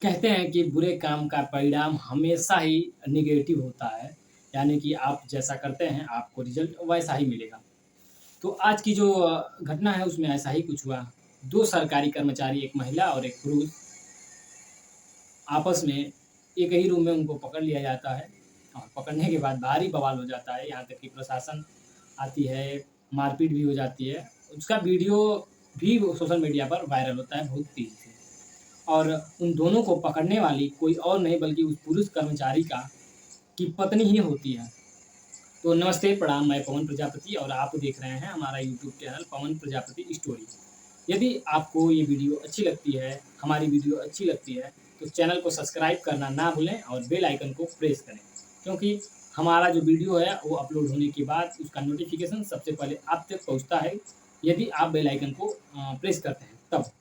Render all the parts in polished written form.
कहते हैं कि बुरे काम का परिणाम हमेशा ही नेगेटिव होता है, यानी कि आप जैसा करते हैं आपको रिज़ल्ट वैसा ही मिलेगा। तो आज की जो घटना है उसमें ऐसा ही कुछ हुआ। 2 सरकारी कर्मचारी, एक महिला और एक पुरुष आपस में एक ही रूम में उनको पकड़ लिया जाता है और पकड़ने के बाद भारी बवाल हो जाता है, यहाँ तक कि प्रशासन आती है, मारपीट भी हो जाती है। उसका वीडियो भी वो सोशल मीडिया पर वायरल होता है बहुत तेज़ी से। और उन दोनों को पकड़ने वाली कोई और नहीं बल्कि उस पुरुष कर्मचारी की पत्नी ही होती है। तो नमस्ते, प्रणाम, मैं पवन प्रजापति और आप देख रहे हैं हमारा यूट्यूब चैनल पवन प्रजापति स्टोरी। यदि आपको ये वीडियो अच्छी लगती है, हमारी वीडियो अच्छी लगती है, तो चैनल को सब्सक्राइब करना ना भूलें और बेल आइकन को प्रेस करें, क्योंकि हमारा जो वीडियो है वो अपलोड होने के बाद उसका नोटिफ़िकेशन सबसे पहले आप तक पहुँचता है, यदि आप बेल आइकन को प्रेस करते हैं तब।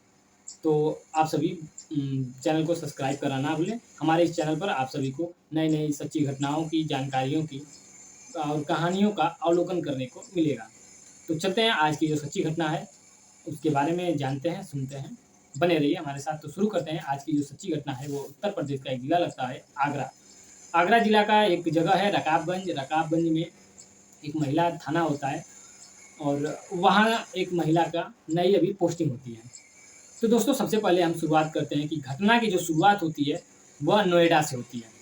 तो आप सभी चैनल को सब्सक्राइब करना ना भूलें। हमारे इस चैनल पर आप सभी को नई-नई सच्ची घटनाओं की, जानकारियों की और कहानियों का अवलोकन करने को मिलेगा। तो चलते हैं आज की जो सच्ची घटना है, उसके बारे में जानते हैं, सुनते हैं। बने रहिए हमारे साथ। तो शुरू करते हैं। आज की जो सच्ची घटना है वो उत्तर प्रदेश का एक ज़िला लगता है आगरा। आगरा ज़िला का एक जगह है रकाबगंज। रकाबगंज में एक महिला थाना होता है और वहाँ एक महिला का नई अभी पोस्टिंग होती है। तो दोस्तों सबसे पहले हम शुरुआत करते हैं कि घटना की जो शुरुआत होती है वह नोएडा से होती है।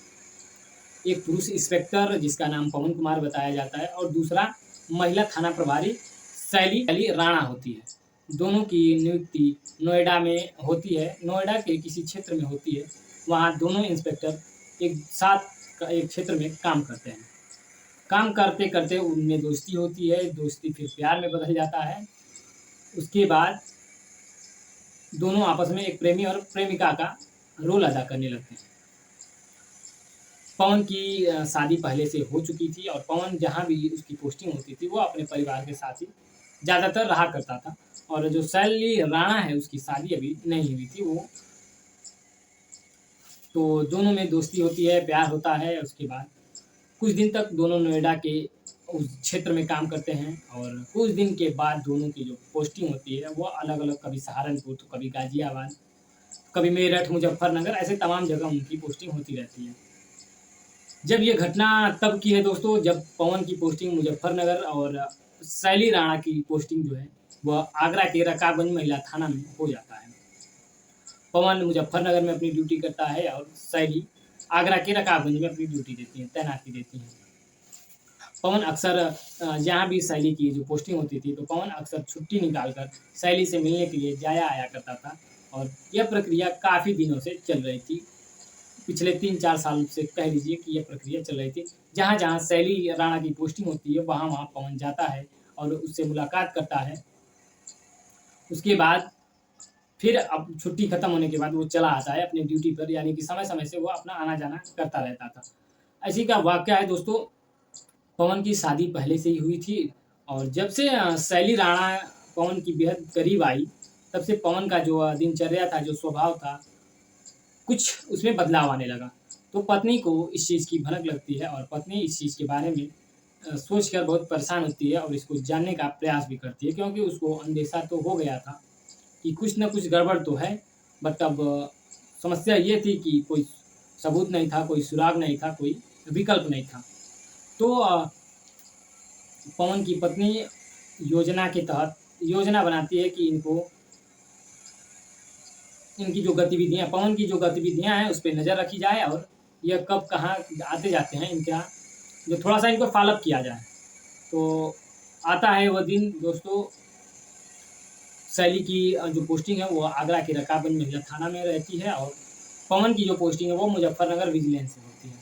एक पुरुष इंस्पेक्टर जिसका नाम पवन कुमार बताया जाता है और दूसरा महिला थाना प्रभारी शैली अली राणा होती है। दोनों की नियुक्ति नोएडा में होती है। नोएडा के किसी क्षेत्र में होती है। वहाँ दोनों इंस्पेक्टर एक साथ एक क्षेत्र में काम करते हैं। काम करते करते उनमें दोस्ती होती है। दोस्ती फिर प्यार में बदल जाता है। उसके बाद दोनों आपस में एक प्रेमी और प्रेमिका का रोल अदा करने लगते हैं। पवन की शादी पहले से हो चुकी थी और पवन जहाँ भी उसकी पोस्टिंग होती थी वो अपने परिवार के साथ ही ज़्यादातर रहा करता था। और जो शैली राणा है उसकी शादी अभी नहीं हुई थी वो। तो दोनों में दोस्ती होती है, प्यार होता है। उसके बाद कुछ दिन तक दोनों नोएडा के उस क्षेत्र में काम करते हैं और कुछ दिन के बाद दोनों की जो पोस्टिंग होती है वो अलग-अलग, कभी सहारनपुर तो कभी गाज़ियाबाद, कभी मेरठ, मुज़फ्फरनगर, ऐसे तमाम जगह उनकी पोस्टिंग होती रहती है। जब ये घटना तब की है दोस्तों जब पवन की पोस्टिंग मुज़फ्फरनगर और शैली राणा की पोस्टिंग जो है वह आगरा के रकाबगंज महिला थाना में हो जाता है। पवन मुज़फ्फरनगर में अपनी ड्यूटी करता है और शैली आगरा के रकाबगंज में अपनी ड्यूटी देती हैं, तैनाती देती हैं। पवन अक्सर जहाँ भी शैली की जो पोस्टिंग होती थी तो पवन अक्सर छुट्टी निकाल कर शैली से मिलने के लिए जाया आया करता था और यह प्रक्रिया काफ़ी दिनों से चल रही थी। पिछले 3-4 साल से कह लीजिए कि यह प्रक्रिया चल रही थी। जहाँ-जहाँ शैली राणा की पोस्टिंग होती है वहाँ-वहाँ पवन जाता है और उससे मुलाकात करता है। उसके बाद फिर अब छुट्टी खत्म होने के बाद वो चला आता है अपनी ड्यूटी पर, यानी कि समय-समय से वो अपना आना-जाना करता रहता था। ऐसे ही का वाक़या है दोस्तों। पवन की शादी पहले से ही हुई थी और जब से शैली राणा पवन की बेहद करीब आई, तब से पवन का जो दिनचर्या था, जो स्वभाव था, कुछ उसमें बदलाव आने लगा। तो पत्नी को इस चीज़ की भनक लगती है और पत्नी इस चीज़ के बारे में सोचकर बहुत परेशान होती है और इसको जानने का प्रयास भी करती है, क्योंकि उसको अंदेशा तो हो गया था कि कुछ न कुछ गड़बड़ तो है। बट अब समस्या ये थी कि कोई सबूत नहीं था, कोई सुराग नहीं था, कोई विकल्प नहीं था। तो पवन की पत्नी योजना के तहत योजना बनाती है कि इनकी जो गतिविधियाँ, पवन की जो गतिविधियाँ हैं उस पे नज़र रखी जाए और यह कब कहाँ आते-जाते हैं इनका जो थोड़ा-सा इनको फ़ॉलो-अप किया जाए। तो आता है वह दिन दोस्तों। शैली की जो पोस्टिंग है वो आगरा के रकाबगंज महिला थाना में रहती है और पवन की जो पोस्टिंग है वो मुज़फ्फरनगर विजिलेंस से होती है।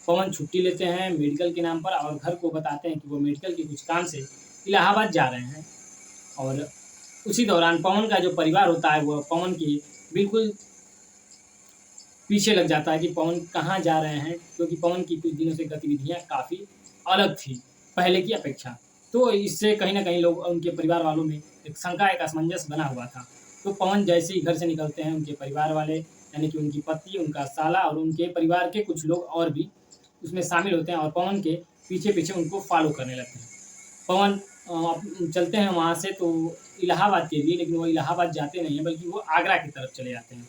पवन छुट्टी लेते हैं मेडिकल के नाम पर और घर को बताते हैं कि वो मेडिकल के कुछ काम से इलाहाबाद जा रहे हैं। और उसी दौरान पवन का जो परिवार होता है वो पवन के बिल्कुल पीछे लग जाता है कि पवन कहाँ जा रहे हैं, क्योंकि पवन की कुछ दिनों से गतिविधियाँ काफ़ी अलग थी पहले की अपेक्षा। तो इससे कहीं न कहीं लोग, उनके परिवार वालों में एक शंका, एक असमंजस बना हुआ था। तो पवन जैसे ही घर से निकलते हैं, उनके परिवार वाले यानी कि उनकी पत्नी, उनका साला और उनके परिवार के कुछ लोग और भी उसमें शामिल होते हैं और पवन के पीछे-पीछे उनको फ़ॉलो करने लगते हैं। पवन चलते हैं वहाँ से तो इलाहाबाद के लिए, लेकिन वो इलाहाबाद जाते नहीं हैं बल्कि वो आगरा की तरफ चले जाते हैं।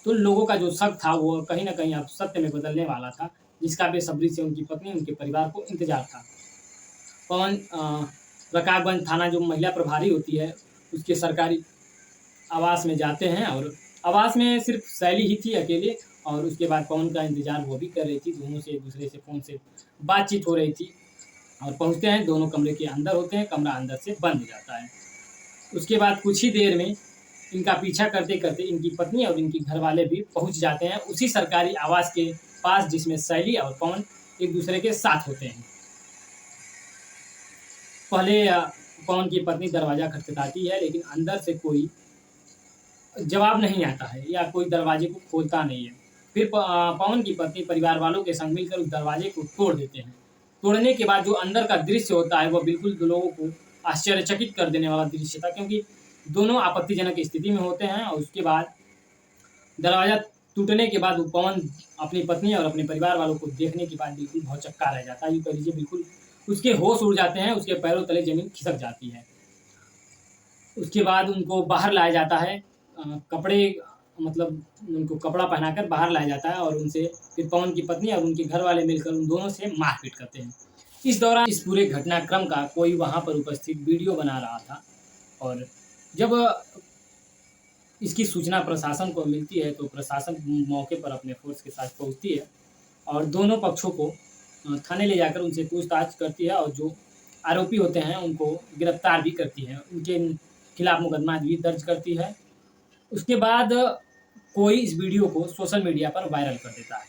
तो लोगों का जो शक था वो कहीं न कहीं अब सत्य में बदलने वाला था, जिसका बेसब्री से उनकी पत्नी, उनके परिवार को इंतज़ार था। पवन रकाबगंज थाना जो महिला प्रभारी होती है, उसके सरकारी आवास में जाते हैं और आवास में सिर्फ़ शैली ही थी अकेले और उसके बाद पवन का इंतज़ार वो भी कर रही थी। दोनों से एक-दूसरे से फ़ोन से बातचीत हो रही थी और पहुँचते हैं, दोनों कमरे के अंदर होते हैं, कमरा अंदर से बंद हो जाता है। उसके बाद कुछ ही देर में इनका पीछा करते-करते इनकी पत्नी और इनके घरवाले भी पहुँच जाते हैं उसी सरकारी आवास के पास जिसमें शैली और पवन एक-दूसरे के साथ होते हैं। पहले पवन की पत्नी दरवाज़ा खटखटाती है लेकिन अंदर से कोई जवाब नहीं आता है या कोई दरवाजे को खोलता नहीं है। फिर पवन की पत्नी परिवार वालों के संग मिलकर उस दरवाजे को तोड़ देते हैं। तोड़ने के बाद जो अंदर का दृश्य होता है, वह बिल्कुल लोगों को आश्चर्यचकित कर देने वाला दृश्य था क्योंकि दोनों आपत्तिजनक स्थिति में होते हैं और उसके बाद दरवाज़ा टूटने के बाद वो पवन अपनी पत्नी और अपने परिवार वालों को देखने के बाद बिल्कुल भौंचक्का रह जाता है। यूँ कह लीजिए बिल्कुल उसके होश उड़ जाते हैं, उसके पैरों तले ज़मीन खिसक जाती है। उसके बाद उनको बाहर लाया जाता है कपड़े मतलब उनको कपड़ा पहनाकर बाहर लाया जाता है और उनसे फिर पवन की पत्नी और उनके घरवाले मिलकर उन दोनों से मारपीट करते हैं। इस दौरान इस पूरे घटनाक्रम का कोई वहाँ पर उपस्थित वीडियो बना रहा था और जब इसकी सूचना प्रशासन को मिलती है तो प्रशासन मौके पर अपने फ़ोर्स के साथ पहुँचती है और दोनों पक्षों को थाने ले जाकर उनसे पूछताछ करती है और जो आरोपी होते हैं उनको गिरफ्तार भी करती है। उनके खिलाफ मुकदमा भी दर्ज करती है। उसके बाद कोई इस वीडियो को सोशल मीडिया पर वायरल कर देता है।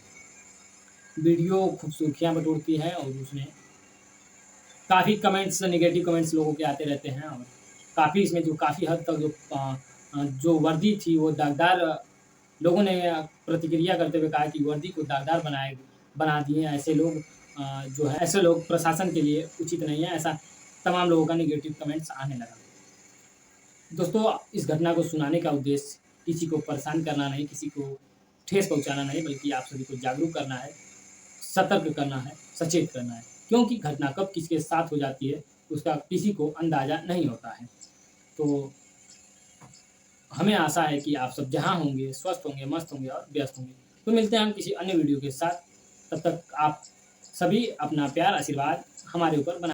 वीडियो खूब सुर्खियाँ बटोरती है और उसमें काफ़ी कमेंट्स नेगेटिव कमेंट्स लोगों के आते रहते हैं और काफ़ी इसमें जो काफ़ी हद तक जो वर्दी थी वो दागदार लोगों ने प्रतिक्रिया करते हुए कहा कि वर्दी को दागदार बना दिए हैं। ऐसे लोग जो है ऐसे लोग प्रशासन के लिए उचित नहीं है। ऐसा तमाम लोगों का नेगेटिव कमेंट्स आने लगा। दोस्तों इस घटना को सुनाने का उद्देश्य किसी को परेशान करना नहीं, किसी को ठेस पहुँचाना नहीं बल्कि आप सभी को जागरूक करना है, सतर्क करना है, सचेत करना है। क्योंकि घटना कब किसके साथ हो जाती है उसका किसी को अंदाज़ा नहीं होता है। तो हमें आशा है कि आप सब जहाँ होंगे स्वस्थ होंगे, मस्त होंगे और व्यस्त होंगे। तो मिलते हैं हम किसी अन्य वीडियो के साथ। तब तक आप सभी अपना प्यार आशीर्वाद हमारे ऊपर बना